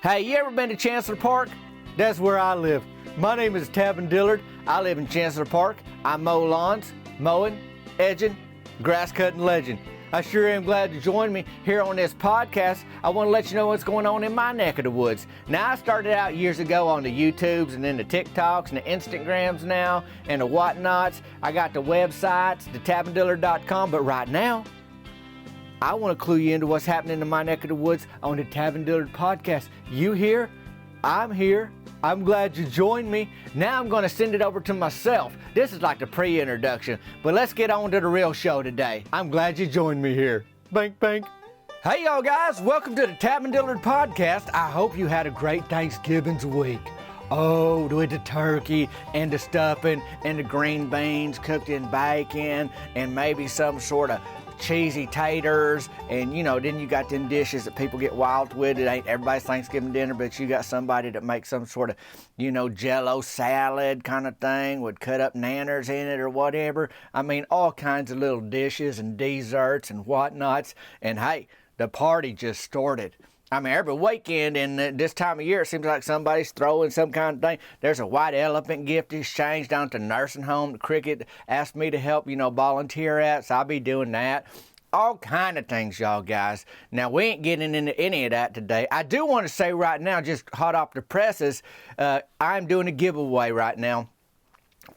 Hey, you ever been to Chancellor Park? That's where I live. My name is Tavin Dillard. I live in Chancellor Park. I mow lawns, mowing, edging, grass cutting legend. I sure am glad to join me here on this podcast. I want to let you know what's going on in my neck of the woods. Now, I started out years ago on the YouTubes and then the TikToks and the Instagrams now and the whatnots. I got the websites, the tavindillard.com, but right now, I want to clue you into what's happening in my neck of the woods on the Tavin Dillard podcast. You here? I'm here. I'm glad you joined me. Now I'm going to send it over to myself. This is like the pre-introduction, but let's get on to the real show today. I'm glad you joined me here. Bank, bank. Hey, y'all guys. Welcome to the Tavin Dillard podcast. I hope you had a great Thanksgiving's week. Oh, with the turkey and the stuffing and the green beans cooked in bacon and maybe some sort of cheesy taters, and then you got them dishes that people get wild with. It ain't everybody's Thanksgiving dinner, but you got somebody that makes some sort of jello salad kind of thing with cut up nanners in it or whatever. I mean, all kinds of little dishes and desserts and whatnots. And hey, the party just started. I mean, every weekend and this time of year, it seems like somebody's throwing some kind of thing. There's a white elephant gift exchange down at the nursing home. The Cricket asked me to help, volunteer at, so I'll be doing that. All kind of things, y'all guys. Now, we ain't getting into any of that today. I do want to say right now, just hot off the presses, I'm doing a giveaway right now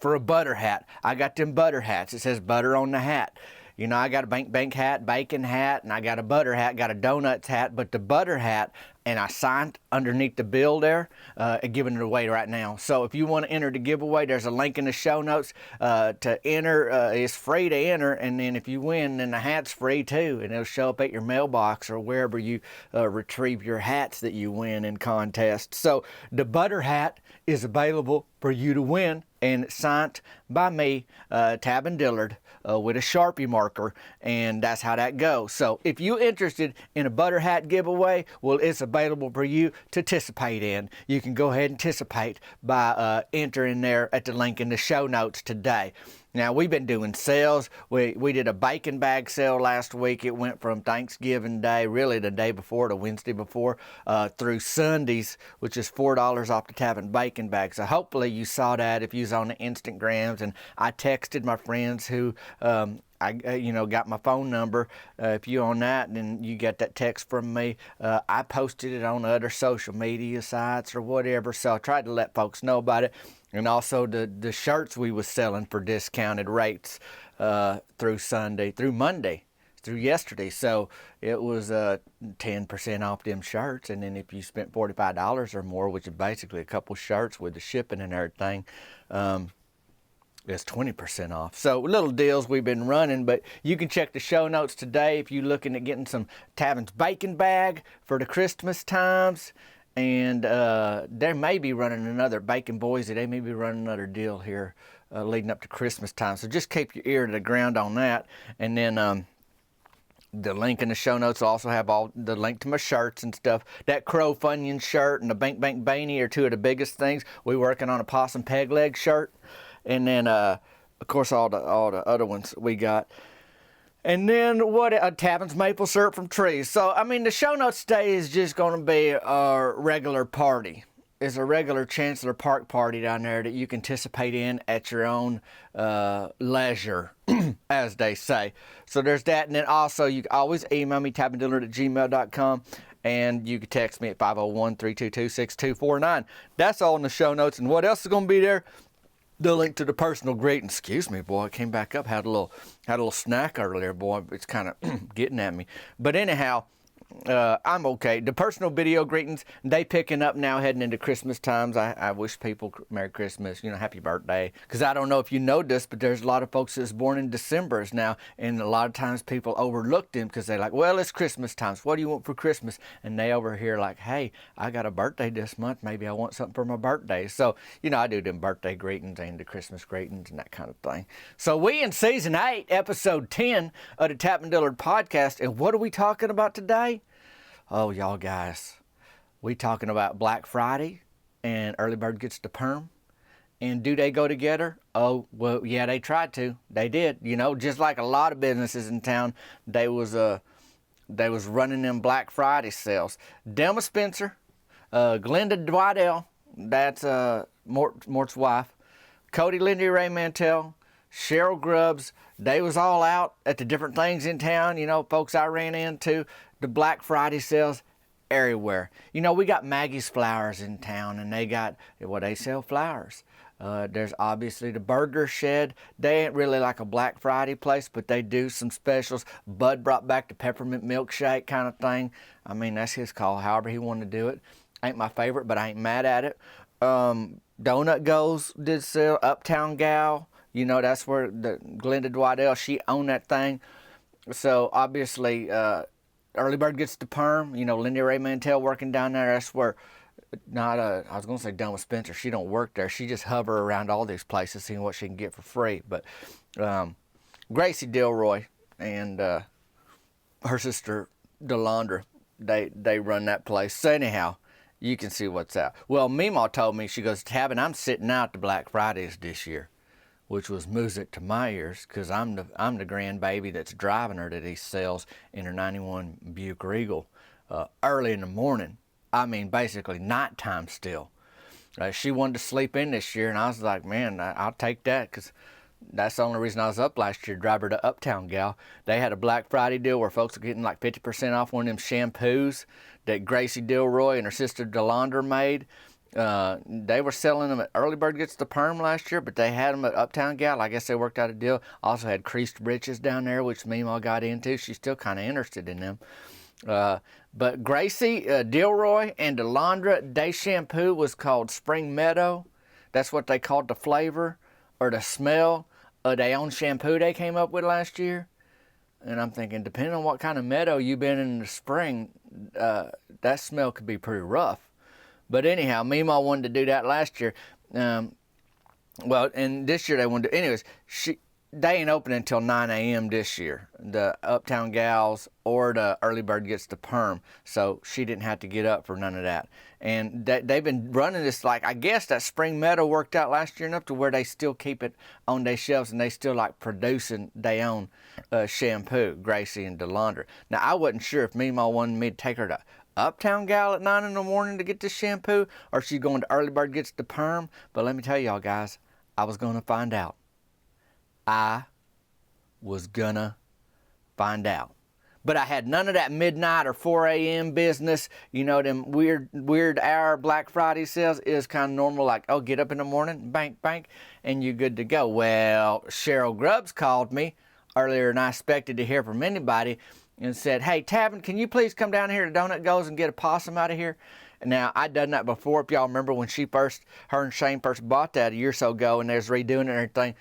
for a butter hat. I got them butter hats. It says butter on the hat. I got a bank hat, bacon hat, and I got a butter hat, got a donuts hat, but the butter hat, and I signed underneath the bill there, giving it away right now. So if you want to enter the giveaway, there's a link in the show notes to enter. It's free to enter, and then if you win, then the hat's free too, and it'll show up at your mailbox or wherever you retrieve your hats that you win in contests. So the butter hat is available for you to win, and it's signed by me, Tavin Dillard, with a Sharpie marker, and that's how that goes. So if you're interested in a butter hat giveaway, well, it's available for you to participate in. You can go ahead and participate by entering there at the link in the show notes today. Now, we've been doing sales. We did a bacon bag sale last week. It went from Thanksgiving Day, really the day before to Wednesday before, through Sundays, which is $4 off the Tavin bacon bag. So hopefully you saw that if you was on the Instagrams. And I texted my friends who got my phone number. If you on that, then you get that text from me. I posted it on other social media sites or whatever. So I tried to let folks know about it. And also the shirts we was selling for discounted rates through Monday, through yesterday. So it was 10% off them shirts. And then if you spent $45 or more, which is basically a couple shirts with the shipping and everything, it's 20% off. So little deals we've been running, but you can check the show notes today if you're looking at getting some Tavin's bacon bag for the Christmas times. And they may be running another Bacon Boys. They may be running another deal here leading up to Christmas time. So just keep your ear to the ground on that. And then the link in the show notes will also have all the link to my shirts and stuff. That Crow Funyun shirt and the Bank Bank Baney are two of the biggest things. We're working on a Possum peg leg shirt. And then, of course, all the other ones we got. And then Tavin's maple syrup from trees. So, I mean, the show notes today is just going to be a regular party. It's a regular Chancellor Park party down there that you can participate in at your own leisure, as they say. So there's that. And then also, you can always email me, tavindillard@gmail.com. And you can text me at 501-322-6249. That's all in the show notes. And what else is going to be there? The link to the personal greeting. Excuse me, boy. It came back up. Had a little snack earlier, boy. It's kind of getting at me. But anyhow, I'm okay. The personal video greetings, they picking up now heading into Christmas times. I wish people Merry Christmas, happy birthday. Because I don't know if you know this, but there's a lot of folks that's born in December now. And a lot of times people overlook them because they're like, well, it's Christmas times. What do you want for Christmas? And they over here like, hey, I got a birthday this month. Maybe I want something for my birthday. So, I do them birthday greetings and the Christmas greetings and that kind of thing. So we in Season 8, Episode 10 of the Tavin Dillard podcast. And what are we talking about today? Oh, y'all guys, we talking about Black Friday and early bird gets the perm. And do they go together? Oh, well, yeah, they tried to. They did. Just like a lot of businesses in town, they was running them Black Friday sales. Delma Spencer Glenda Dwidell, that's Mort's wife. Cody, Lindy, Ray Mantell, Cheryl Grubbs, they was all out at the different things in town. You know, folks I ran into, the Black Friday sales everywhere. You know, we got Maggie's Flowers in town, and they sell flowers. There's obviously the Burger Shed. They ain't really like a Black Friday place, but they do some specials. Bud brought back the peppermint milkshake kind of thing. I mean, that's his call, however he wanted to do it. Ain't my favorite, but I ain't mad at it. Donut Goes did sell. Uptown Gal, you know, that's where the Glenda Dwidell, she owned that thing. So obviously, Early Bird Gets the Perm. You know, Lindy Ray Mantell working down there. That's where, I was going to say done with Spencer. She don't work there. She just hover around all these places seeing what she can get for free. But Gracie Dilroy and her sister Delandra, they run that place. So anyhow, you can see what's out. Well, Meemaw told me, she goes, Tabin, I'm sitting out the Black Fridays this year, which was music to my ears, because I'm the grandbaby that's driving her to these sales in her 91 Buick Regal early in the morning. I mean, basically nighttime still. She wanted to sleep in this year, and I was like, man, I'll take that, because that's the only reason I was up last year, drive her to Uptown Gal. They had a Black Friday deal where folks were getting like 50% off one of them shampoos that Gracie Dilroy and her sister Delandra made. They were selling them at Early Bird Gets the Perm last year, but they had them at Uptown Gal. I guess they worked out a deal. Also had creased britches down there, which Meemaw got into. She's still kind of interested in them. But Gracie Dilroy and Delandra, their shampoo was called Spring Meadow. That's what they called the flavor or the smell of their own shampoo they came up with last year. And I'm thinking, depending on what kind of meadow you've been in the spring, that smell could be pretty rough. But anyhow, Meemaw wanted to do that last year. Well, and this year they wanted to. Anyways, they ain't opening until 9 a.m. this year, the Uptown Gals or the Early Bird Gets the Perm. So she didn't have to get up for none of that. And they've been running this, like, I guess that Spring Meadow worked out last year enough to where they still keep it on their shelves, and they still like producing their own shampoo, Gracie and Delandra. Now, I wasn't sure if Meemaw wanted me to take her to Uptown Gal at 9 in the morning to get this shampoo, or she's going to Early Bird Gets the Perm. But let me tell y'all guys, I was going to find out. I was gonna find out. But I had none of that midnight or 4 a.m. business. You know, them weird hour Black Friday sales is kind of normal, like, oh, get up in the morning, bank, and you're good to go. Well, Cheryl Grubbs called me earlier than I expected to hear from anybody and said, hey, Tabin, can you please come down here to Donut Goes and get a Possum out of here? Now, I'd done that before. If y'all remember when her and Shane first bought that a year or so ago, and they was redoing it and everything,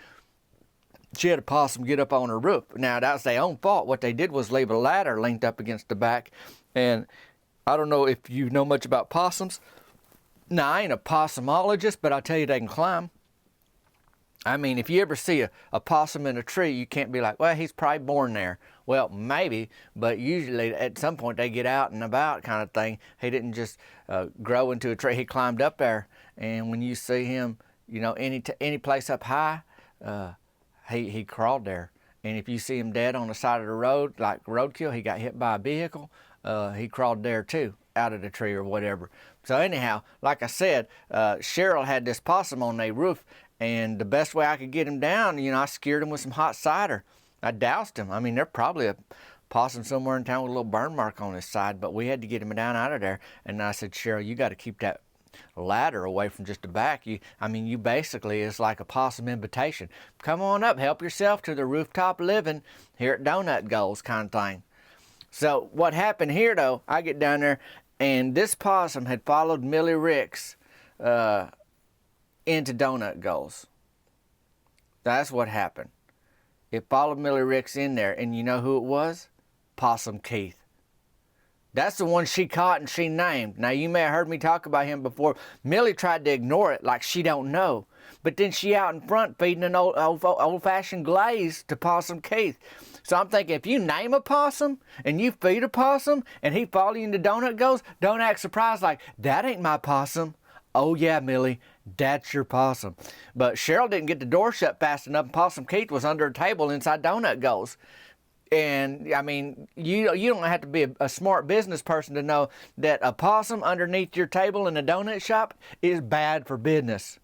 she had a possum get up on her roof. Now, that was their own fault. What they did was leave a ladder linked up against the back. And I don't know if you know much about possums. Now, I ain't a possumologist, but I'll tell you they can climb. I mean, if you ever see a possum in a tree, you can't be like, well, he's probably born there. Well, maybe, but usually at some point they get out and about kind of thing. He didn't just grow into a tree. He climbed up there. And when you see him, you know, any place up high, he crawled there. And if you see him dead on the side of the road, like roadkill, he got hit by a vehicle, he crawled there too, out of the tree or whatever. So anyhow, like I said, Cheryl had this possum on their roof, and the best way I could get him down, you know, I skewered him with some hot cider. I doused him. I mean, there's probably a possum somewhere in town with a little burn mark on his side, but we had to get him down out of there. And I said, Cheryl, you got to keep that ladder away from just the back. You basically, it's like a possum invitation. Come on up, help yourself to the rooftop living here at Donut Goals kind of thing. So what happened here though, I get down there and this possum had followed Millie Ricks into Donut Goals. That's what happened. It followed Millie Ricks in there, and you know who it was? Possum Keith. That's the one she caught and she named. Now, you may have heard me talk about him before. Millie tried to ignore it like she don't know. But then she out in front feeding an old-fashioned glaze to Possum Keith. So I'm thinking, if you name a possum and you feed a possum and he follow you into Donut Goes, don't act surprised like, that ain't my possum. Oh, yeah, Millie, that's your possum. But Cheryl didn't get the door shut fast enough, and Possum Keith was under a table inside Donut Goes. And I mean, you don't have to be a smart business person to know that a possum underneath your table in a donut shop is bad for business.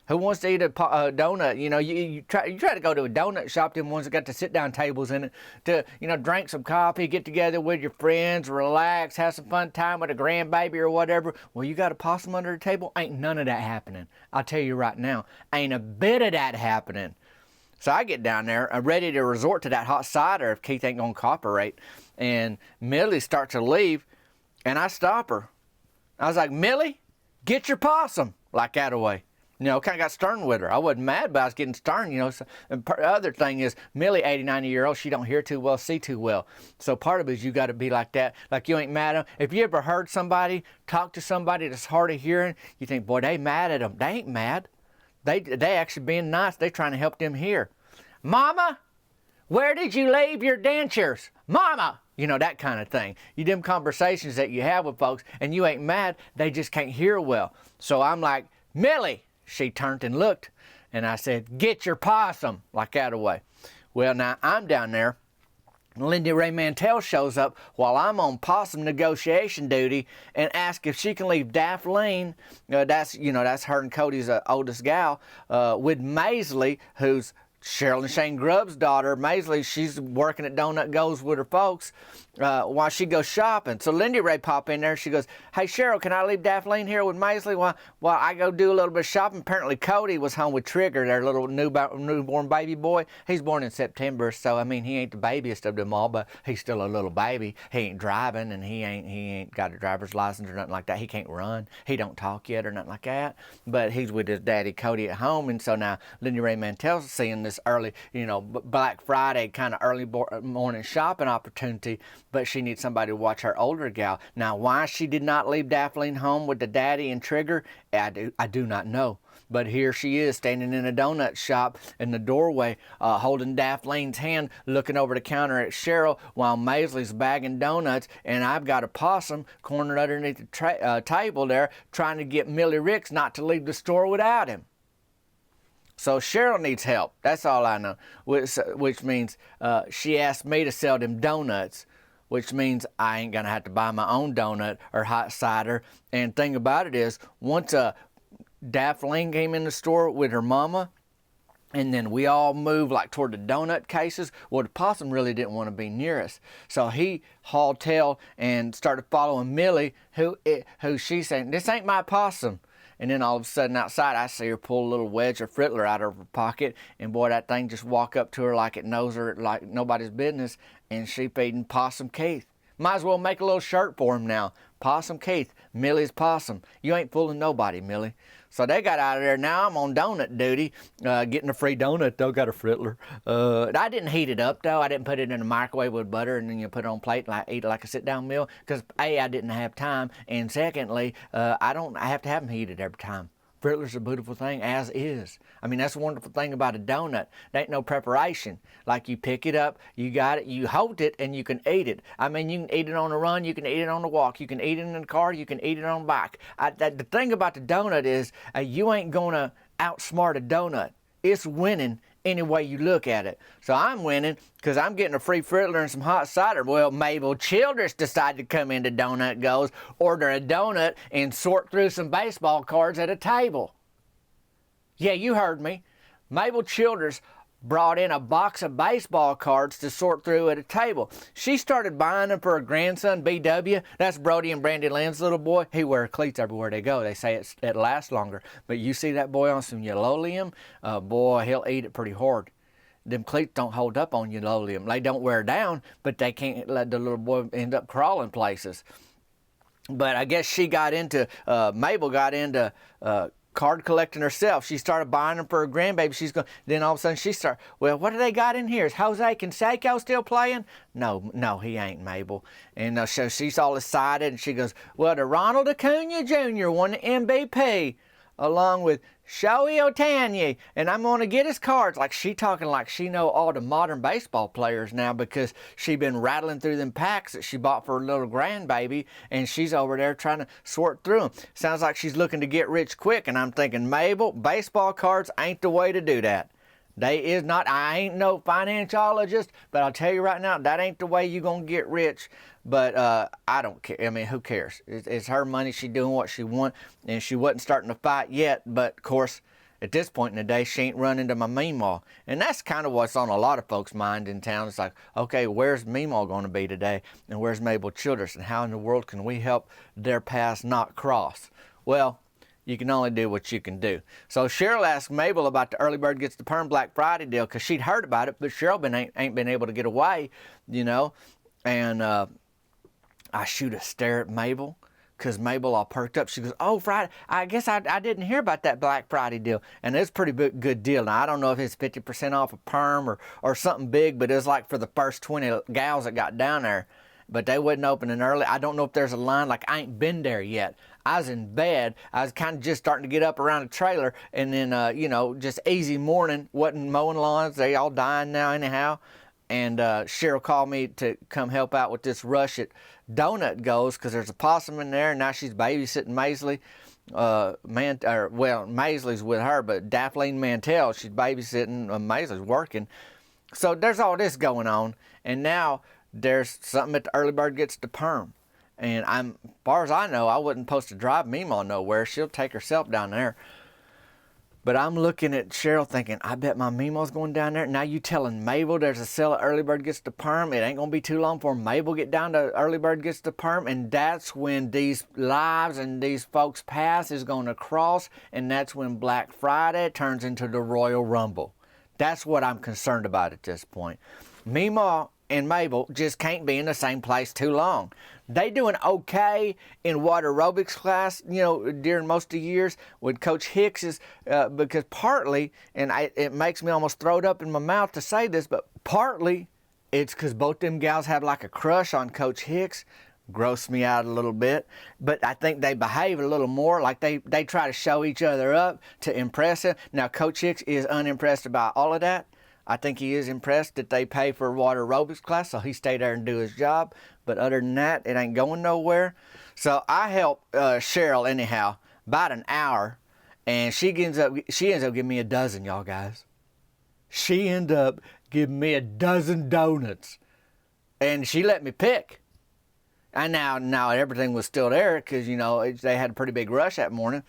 Who wants to eat a donut? You know, you try to go to a donut shop, them ones that got the sit-down tables in it, to, you know, drink some coffee, get together with your friends, relax, have some fun time with a grandbaby or whatever. Well, you got a possum under the table? Ain't none of that happening. I'll tell you right now, ain't a bit of that happening. So I get down there, I'm ready to resort to that hot cider if Keith ain't gonna cooperate. And Millie starts to leave, and I stop her. I was like, Millie, get your possum, like that away. You know, kind of got stern with her. I wasn't mad, but I was getting stern, you know. So, and the other thing is, Millie, 80, 90-year-old, she don't hear too well, see too well. So part of it is you got to be like that. Like you ain't mad at them. If you ever heard somebody talk to somebody that's hard of hearing, you think, boy, they mad at them. They ain't mad. They actually being nice. They trying to help them hear. Mama, where did you leave your dentures? Mama! You know, that kind of thing. You them conversations that you have with folks, and you ain't mad, they just can't hear well. So I'm like, Millie! She turned and looked, and I said, get your possum, like that away. Well, now I'm down there. Lindy Ray Mantell shows up while I'm on possum negotiation duty and asks if she can leave Daphne, that's her and Cody's oldest gal, with Maisley, who's Cheryl and Shane Grubb's daughter. Maisley, she's working at Donut Goes with her folks while she goes shopping. So Lindy Ray pop in there. She goes, hey, Cheryl, can I leave Daphne here with Maisley while I go do a little bit of shopping? Apparently Cody was home with Trigger, their little newborn baby boy. He's born in September, so I mean, he ain't the babiest of them all, but he's still a little baby. He ain't driving, and he ain't got a driver's license or nothing like that. He can't run. He don't talk yet or nothing like that. But he's with his daddy Cody at home, and so now Lindy Ray Mantell's seeing this early, you know, Black Friday kind of early morning shopping opportunity, but she needs somebody to watch her older gal. Now, why she did not leave Daphne home with the daddy and Trigger, I do not know. But here she is standing in a donut shop in the doorway, holding Daphne's hand, looking over the counter at Cheryl while Maisley's bagging donuts, and I've got a possum cornered underneath the table there trying to get Millie Ricks not to leave the store without him. So Cheryl needs help. That's all I know, which means she asked me to sell them donuts, which means I ain't going to have to buy my own donut or hot cider. And thing about it is, once Daphne came in the store with her mama, and then we all moved like toward the donut cases, well, the possum really didn't want to be near us. So he hauled tail and started following Millie, who she's saying, this ain't my possum. And then all of a sudden outside, I see her pull a little wedge or frittler out of her pocket. And boy, that thing just walk up to her like it knows her like nobody's business. And she feeding Possum Keith. Might as well make a little shirt for him now. Possum Keith, Millie's possum. You ain't fooling nobody, Millie. So they got out of there. Now I'm on donut duty, getting a free donut, though. Got a frittler. I didn't heat it up, though. I didn't put it in a microwave with butter and then you put it on a plate and eat it like a sit-down meal. Because, A, I didn't have time. And secondly, I have to have them heated every time. Frittler's a beautiful thing, as is. I mean, that's the wonderful thing about a donut. There ain't no preparation. Like, you pick it up, you got it, you hold it, and you can eat it. I mean, you can eat it on the run, you can eat it on the walk, you can eat it in the car, you can eat it on the bike. The thing about the donut is, you ain't going to outsmart a donut. It's winning any way you look at it. So I'm winning because I'm getting a free frittler and some hot cider. Well, Mabel Childress decided to come into Donut Goes, order a donut, and sort through some baseball cards at a table. Yeah, you heard me. Mabel Childress brought in a box of baseball cards to sort through at a table. She started buying them for her grandson, BW. That's Brody and Brandy Lynn's little boy. He wears cleats everywhere they go. They say it lasts longer. But you see that boy on some Euloleum, boy, he'll eat it pretty hard. Them cleats don't hold up on Euloleum. They don't wear down, but they can't let the little boy end up crawling places. But I guess she got into, Mabel got into card collecting herself. She started buying them for her grandbaby. Then all of a sudden she started, well, what do they got in here? Is Jose Canseco still playing? No, he ain't, Mabel. And so she's all excited, and she goes, well, the Ronald Acuna Jr. won the MVP, along with Shohei Ohtani, and I'm going to get his cards. Like, she talking like she know all the modern baseball players now because she been rattling through them packs that she bought for her little grandbaby, and she's over there trying to sort through them. Sounds like she's looking to get rich quick, and I'm thinking, Mabel, baseball cards ain't the way to do that. I ain't no financiologist, but I'll tell you right now, that ain't the way you gonna get rich. But I don't care. I mean, who cares? It's her money. She doing what she want, and she wasn't starting to fight yet. But of course, at this point in the day, she ain't run into my Meemaw. And that's kind of what's on a lot of folks' mind in town. It's like, okay, where's Meemaw going to be today? And where's Mabel Childress? And how in the world can we help their paths not cross? Well, you can only do what you can do. So Cheryl asked Mabel about the Early Bird Gets the Perm Black Friday deal because she'd heard about it, but Cheryl ain't been able to get away, you know. And I shoot a stare at Mabel because Mabel all perked up. She goes, oh, Friday, I guess I didn't hear about that Black Friday deal. And it's a pretty good deal. Now, I don't know if it's 50% off of Perm or something big, but it was like for the first 20 gals that got down there. But they wasn't opening early. I don't know if there's a line. Like, I ain't been there yet. I was in bed. I was kind of just starting to get up around the trailer. And then, you know, just easy morning. Wasn't mowing lawns. They all dying now anyhow. And Cheryl called me to come help out with this rush at Donut Goes because there's a possum in there. And now she's babysitting Maisley. Maisley's with her, but Daphne Mantell, she's babysitting. Maisley's working. So there's all this going on. And now there's something at the Early Bird Gets the Perm. And as far as I know, I wasn't supposed to drive Meemaw nowhere. She'll take herself down there. But I'm looking at Cheryl thinking, I bet my Meemaw's going down there. Now you telling Mabel there's a sale at Early Bird Gets the Perm. It ain't going to be too long before Mabel get down to Early Bird Gets the Perm. And that's when these lives and these folks' paths is going to cross. And that's when Black Friday turns into the Royal Rumble. That's what I'm concerned about at this point. Meemaw and Mabel just can't be in the same place too long. They doing okay in water aerobics class, you know, during most of the years with Coach Hicks because partly, and it makes me almost throw it up in my mouth to say this, but partly it's because both them gals have like a crush on Coach Hicks. Gross me out a little bit, but I think they behave a little more like they try to show each other up to impress him. Now, Coach Hicks is unimpressed about all of that. I think he is impressed that they pay for water aerobics class, so he stayed there and do his job. But other than that, it ain't going nowhere. So I helped Cheryl anyhow about an hour, and she ends up giving me a dozen, y'all guys. She ended up giving me a dozen donuts, and she let me pick. And now everything was still there because, you know, they had a pretty big rush that morning.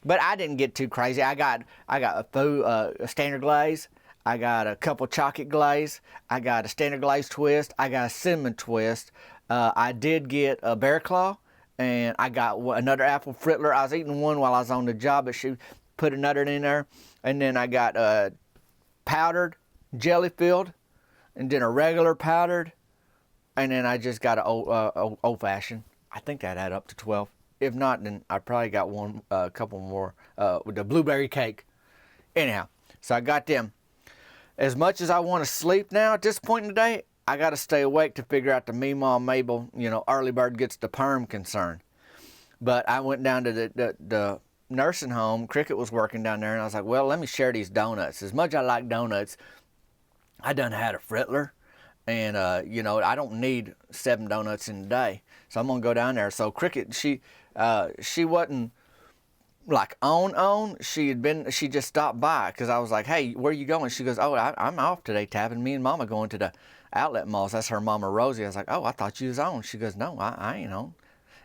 But I didn't get too crazy. I got a standard glaze. I got a couple chocolate glaze. I got a standard glaze twist. I got a cinnamon twist. I did get a bear claw, and I got another apple frittler. I was eating one while I was on the job, but she put another in there. And then I got powdered jelly filled, and then a regular powdered, and then I just got an old fashioned. I think that added up to 12. If not, then I probably got a couple more with the blueberry cake. Anyhow, so I got them. As much as I want to sleep now at this point in the day, I got to stay awake to figure out the Meemaw Mabel, you know, Early Bird Gets the Perm concern. But I went down to the nursing home. Cricket was working down there, and I was like, well, let me share these donuts. As much as I like donuts, I done had a frittler, and, you know, I don't need 7 donuts in a day. So I'm going to go down there. So Cricket, she wasn't like on. She just stopped by because I was like, hey, where are you going? She goes, oh, I'm off today, Tab, and me and Mama going to the outlet malls. That's her Mama Rosie. I was like, oh, I thought you was on. She goes, no, I ain't on.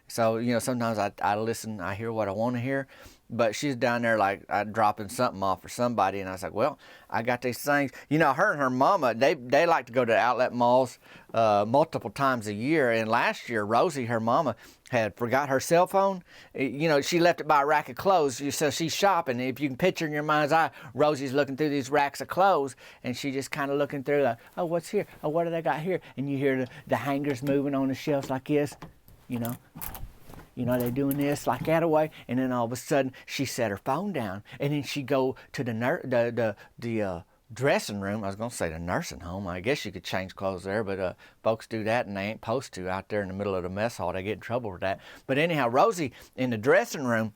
So, you know, sometimes I listen, I hear what I want to hear. But she's down there like dropping something off for somebody. And I was like, well, I got these things. You know, her and her mama, they like to go to outlet malls multiple times a year. And last year, Rosie, her mama, had forgot her cell phone. You know, she left it by a rack of clothes. So she's shopping. If you can picture in your mind's eye, Rosie's looking through these racks of clothes. And she just kind of looking through like, oh, what's here? Oh, what do they got here? And you hear the hangers moving on the shelves like this, you know. You know, they're doing this like that away, and then all of a sudden she set her phone down, and then she go to the dressing room. I was gonna say the nursing home. I guess you could change clothes there, but folks do that and they ain't supposed to out there in the middle of the mess hall. They get in trouble with that. But anyhow, Rosie in the dressing room,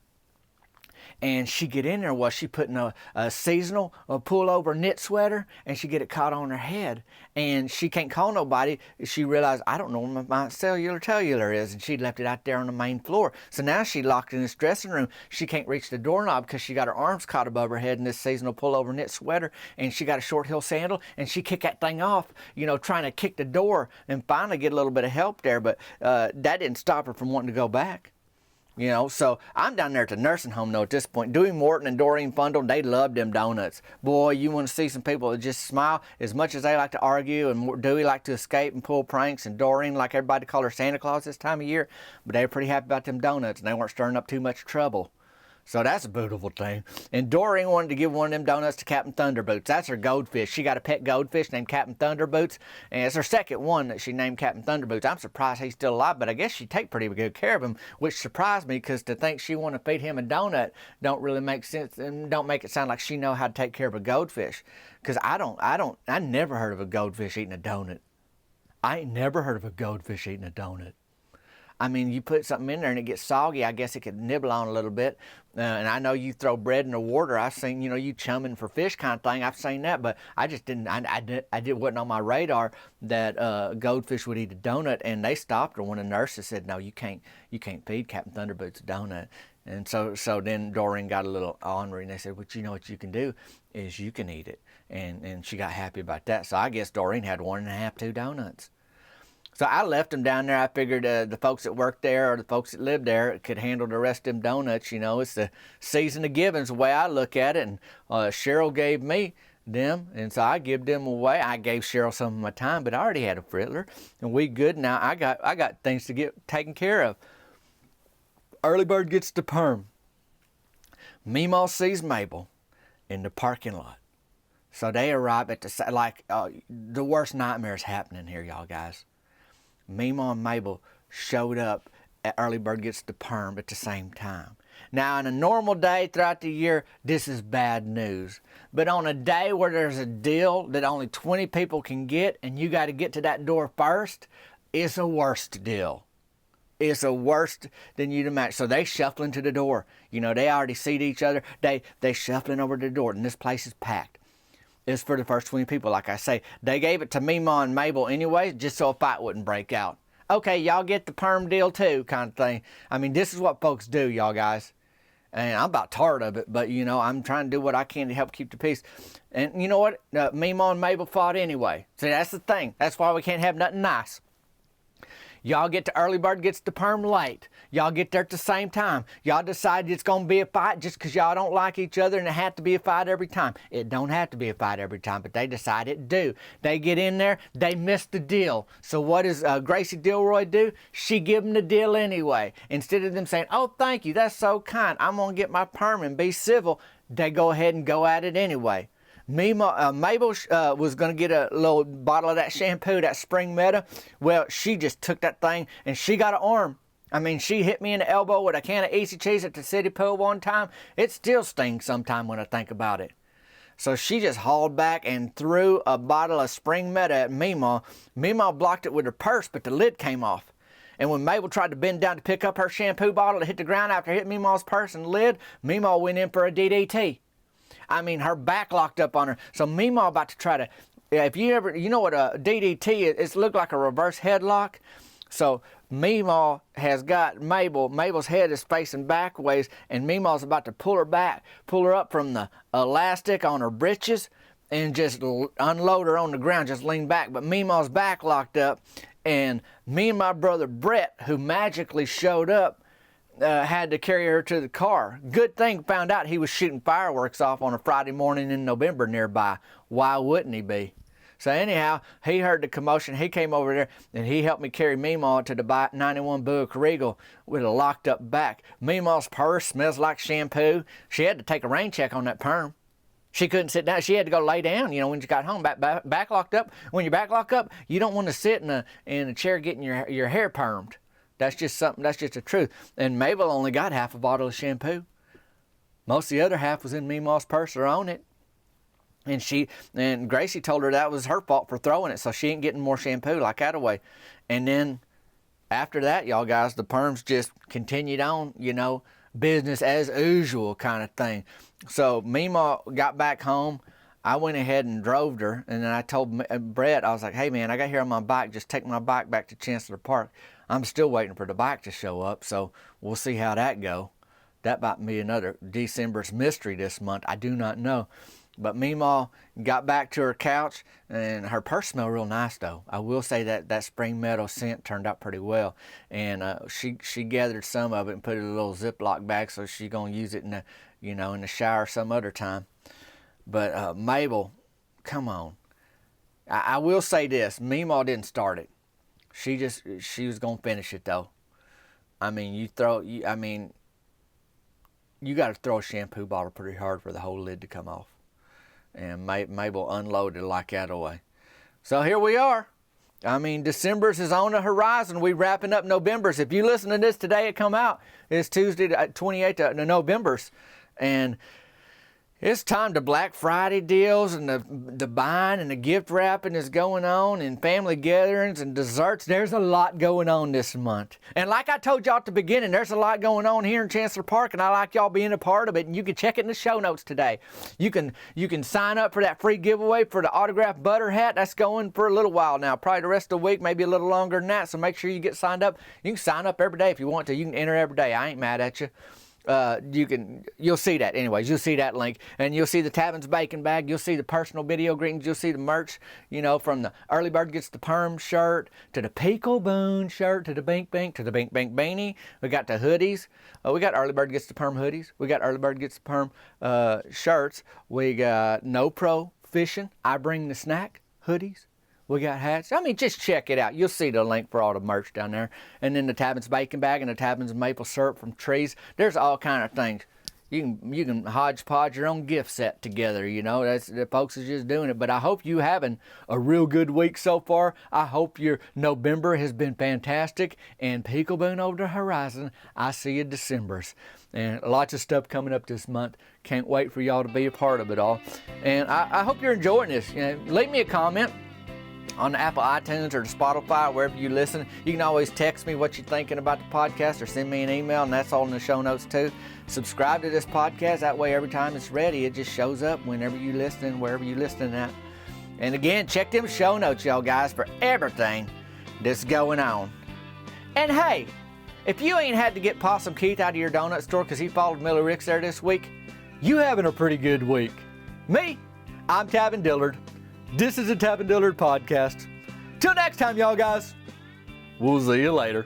and she get in there while she putting a seasonal pullover knit sweater, and she get it caught on her head, and she can't call nobody. She realized, I don't know where my cellular is, and she left it out there on the main floor. So now she locked in this dressing room. She can't reach the doorknob because she got her arms caught above her head in this seasonal pullover knit sweater, and she got a short heel sandal, and she kicked that thing off, trying to kick the door, and finally get a little bit of help there, but that didn't stop her from wanting to go back. So I'm down there at the nursing home, though, at this point. Dewey Morton and Doreen Fundle, they loved them donuts. Boy, you want to see some people that just smile. As much as they like to argue, and Dewey like to escape and pull pranks, and Doreen like everybody to call her Santa Claus this time of year, but they were pretty happy about them donuts, and they weren't stirring up too much trouble. So that's a beautiful thing. And Doreen wanted to give one of them donuts to Captain Thunderboots. That's her goldfish. She got a pet goldfish named Captain Thunderboots, and it's her second one that she named Captain Thunderboots. I'm surprised he's still alive, but I guess she take pretty good care of him, which surprised me, because to think she want to feed him a donut don't really make sense, and don't make it sound like she know how to take care of a goldfish. Because I never heard of a goldfish eating a donut. I ain't never heard of a goldfish eating a donut. I mean, you put something in there and it gets soggy, I guess it could nibble on a little bit. And I know you throw bread in the water. I've seen, you chumming for fish kind of thing. I've seen that, but I just didn't, wasn't on my radar that goldfish would eat a donut. And they stopped her when the nurses said, no, you can't feed Captain Thunderboots a donut. And so then Doreen got a little ornery, and they said, well, what you can do is you can eat it. And she got happy about that. So I guess Doreen had 1.5, 2 donuts. So I left them down there. I figured the folks that worked there or the folks that lived there could handle the rest of them donuts. It's the season of giving's the way I look at it. And Cheryl gave me them, and so I give them away. I gave Cheryl some of my time, but I already had a frittler, and we good now. I got things to get taken care of. Early bird gets the perm. Meemaw sees Mabel in the parking lot. So they arrive at the worst nightmares happening here, y'all guys. Meemaw and Mabel showed up at Early Bird Gets the Perm at the same time. Now, on a normal day throughout the year, this is bad news. But on a day where there's a deal that only 20 people can get, and you got to get to that door first, it's a worst deal. It's a worse than you'd imagine. So they shuffling to the door. They already see each other. They shuffling over to the door, and this place is packed. It's for the first 20 people, like I say. They gave it to Meemaw and Mabel anyway, just so a fight wouldn't break out. Okay, y'all get the perm deal too, kind of thing. I mean, this is what folks do, y'all guys. And I'm about tired of it, but, I'm trying to do what I can to help keep the peace. And you know what? Meemaw and Mabel fought anyway. See, that's the thing. That's why we can't have nothing nice. Y'all get to Early Bird Gets the Perm late. Y'all get there at the same time. Y'all decide it's going to be a fight just because y'all don't like each other, and it has to be a fight every time. It don't have to be a fight every time, but they decide it do. They get in there. They miss the deal. So what does Gracie Dilroy do? She give them the deal anyway. Instead of them saying, oh, thank you, that's so kind, I'm going to get my perm and be civil, they go ahead and go at it anyway. Mabel was going to get a little bottle of that shampoo, that Spring Meta. Well, she just took that thing and she got an arm. I mean, she hit me in the elbow with a can of Easy Cheese at the city pool one time. It still stings sometime when I think about it. So she just hauled back and threw a bottle of Spring Meta at Meemaw. Meemaw blocked it with her purse, but the lid came off. And when Mabel tried to bend down to pick up her shampoo bottle to hit the ground after hitting Meemaw's purse and lid, Meemaw went in for a DDT. I mean, her back locked up on her. So Meemaw about to try to, if you ever, you know what a DDT is, it's looked like a reverse headlock. So Meemaw has got Mabel. Mabel's head is facing backways, and Meemaw's about to pull her up from the elastic on her britches and just unload her on the ground, just lean back. But Meemaw's back locked up, and me and my brother Brett, who magically showed up, had to carry her to the car. Good thing found out he was shooting fireworks off on a Friday morning in November nearby. Why wouldn't he be? So anyhow, he heard the commotion. He came over there and he helped me carry Meemaw to the 91 Buick Regal with a locked up back. Meemaw's purse smells like shampoo. She had to take a rain check on that perm. She couldn't sit down. She had to go lay down, when she got home, back locked up. When you're back locked up, you don't want to sit in a chair getting your hair permed. That's just something, that's just the truth. And Mabel only got half a bottle of shampoo. Most of the other half was in Meemaw's purse or on it. And Gracie told her that was her fault for throwing it, so she ain't getting more shampoo like that away. And then after that, y'all guys, the perms just continued on, business as usual kind of thing. So Meemaw got back home. I went ahead and drove her, and then I told Brett, I was like, hey man, I got here on my bike, just take my bike back to Chancellor Park. I'm still waiting for the bike to show up, so we'll see how that go. That might be another December's mystery this month. I do not know. But Meemaw got back to her couch, and her purse smelled real nice though. I will say that spring meadow scent turned out pretty well. And she gathered some of it and put it in a little Ziploc bag, so she's gonna use it in the in the shower some other time. But Mabel, come on. I will say this, Meemaw didn't start it. She was gonna finish it though. I mean, you got to throw a shampoo bottle pretty hard for the whole lid to come off. And Mabel unloaded like that away. So here we are. I mean, December's is on the horizon. We wrapping up November's. If you listen to this today, it come out. It's Tuesday, 28th of November's. And it's time to Black Friday deals, and the buying and the gift wrapping is going on, and family gatherings and desserts. There's a lot going on this month. And like I told y'all at the beginning, there's a lot going on here in Chancellor Park, and I like y'all being a part of it. And you can check it in the show notes today. You can sign up for that free giveaway for the autographed butter hat. That's going for a little while now, probably the rest of the week, maybe a little longer than that. So make sure you get signed up. You can sign up every day if you want to. You can enter every day. I ain't mad at you. You'll see that anyways. You'll see that link, and you'll see the Tavin's Bacon Bag. You'll see the personal video greetings. You'll see the merch, from the Early Bird Gets the Perm shirt to the Pickle Boone shirt to the Bink Bink to the Bink Bink Beanie. We got the hoodies. We got Early Bird Gets the Perm hoodies. We got Early Bird Gets the Perm shirts. We got No Pro Fishing, I Bring the Snack hoodies. We got hats. I mean, just check it out. You'll see the link for all the merch down there. And then the Tavin's Bacon Bag and the Tavin's Maple Syrup from trees. There's all kind of things. You can hodgepodge your own gift set together, That's the folks is just doing it. But I hope you having a real good week so far. I hope your November has been fantastic. And Peekaboo over the horizon, I see you December's. And lots of stuff coming up this month. Can't wait for y'all to be a part of it all. And I hope you're enjoying this. Leave me a comment on the Apple iTunes or the Spotify, wherever you listen. You can always text me what you're thinking about the podcast or send me an email, and that's all in the show notes too. Subscribe to this podcast. That way every time it's ready, it just shows up whenever you listen, wherever you're listening at. And again, check them show notes, y'all guys, for everything that's going on. And hey, if you ain't had to get Possum Keith out of your donut store because he followed Miller Ricks there this week, you having a pretty good week. Me, I'm Tavin Dillard. This is the Tavin Dillard Podcast. Till next time, y'all guys. We'll see you later.